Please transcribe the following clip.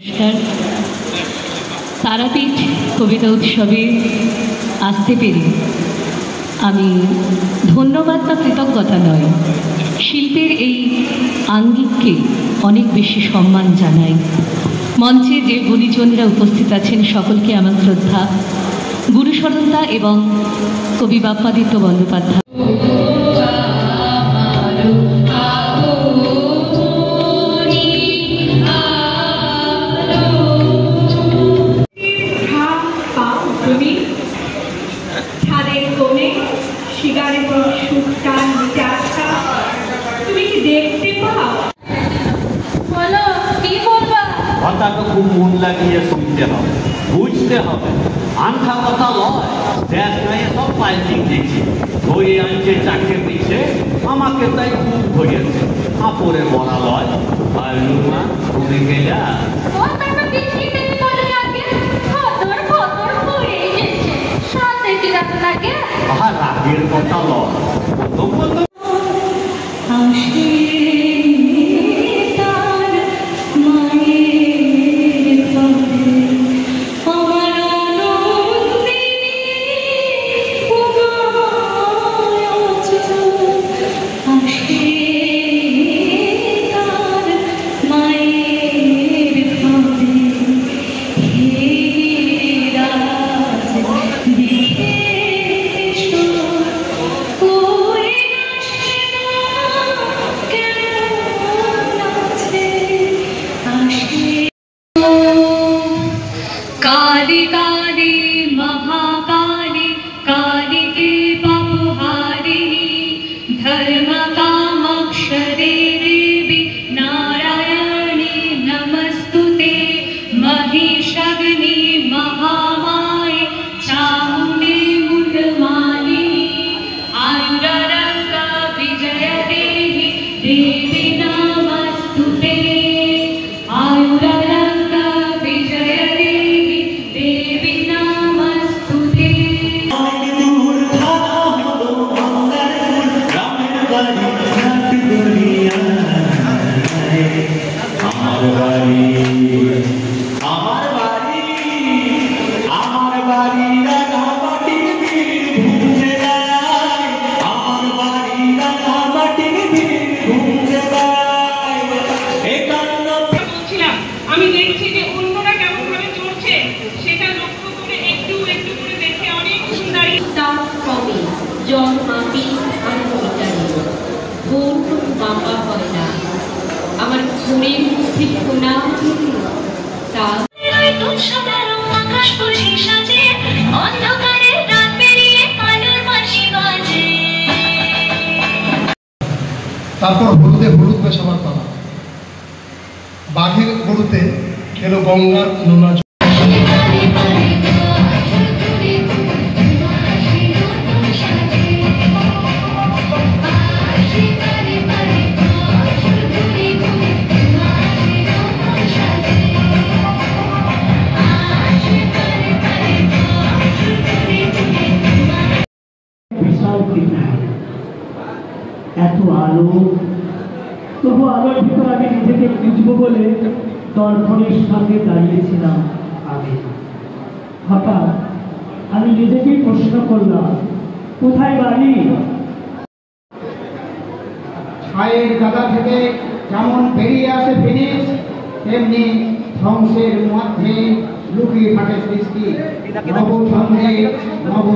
নমস্কার। তারাপীঠ কবিতা উৎসবে আসতে পেরে আমি ধন্যবাদ বা কৃতজ্ঞতা নয়, শিল্পের এই আঙ্গিককে অনেক বেশি সম্মান জানাই। মঞ্চে যে গুণীজনরা উপস্থিত আছেন সকলকে আমার শ্রদ্ধা, গুরুসরলতা এবং কবি বাপ্পাদিত্য বন্দ্যোপাধ্যায়। কথাটা খুব মন লাগিয়ে শুনতে হবে, বুঝতে হবে। আনখা কথা লয়, দেশ নাই সব পাইলিং দেখছি ধরে আনছে চাকে পিছে, আমাকে তাই খুব ধরেছে আপরে বলা লয়। আর নুমা তুমি গেলা রাগের কথা লয়, প্রথম প্রথম काली काली महाकाली कालिके पापहारिणी धर्म कामक्षरे देवी नारायणी नमस्तुते महिषाग्नि महामाये चामुण्डे मुण्डमालिनी आयुरारोग्य विजय देहि देवी नमस्तुते आयुरारोग्य विजय আমি দেখছি যে অন্যরা কেমন ভাবে চলছে সেটা লক্ষ্য করে একটু একটু করে দেখে অনেক সুন্দরী তার কবি জন মাটি আর কবিতারি ভোর বাবা হয় না আমার ঘুরে মুক্তি কোনা তার আকাশ বুঝি সাজে অন্ধকারে রাত পেরিয়ে আলোর মাসি বাজে। তারপর হলুদে হলুদ মেশাবার পালা, বাঘের গরুতে খেলো গঙ্গার নোনা। বিশাল এত আলো, তবু আলোর ভিতর আমি নিজেকে খুঁজবো বলে দর্পণের সাথে দাঁড়িয়েছিলাম। আগে হঠাৎ আমি নিজেকেই প্রশ্ন করলাম, কোথায় বাড়ি? ছায়ের গাদা থেকে যেমন বেরিয়ে আসে ফিনিক্স, তেমনি ধ্বংসের মধ্যে লুকিয়ে থাকে সৃষ্টি। নব ছন্দে নব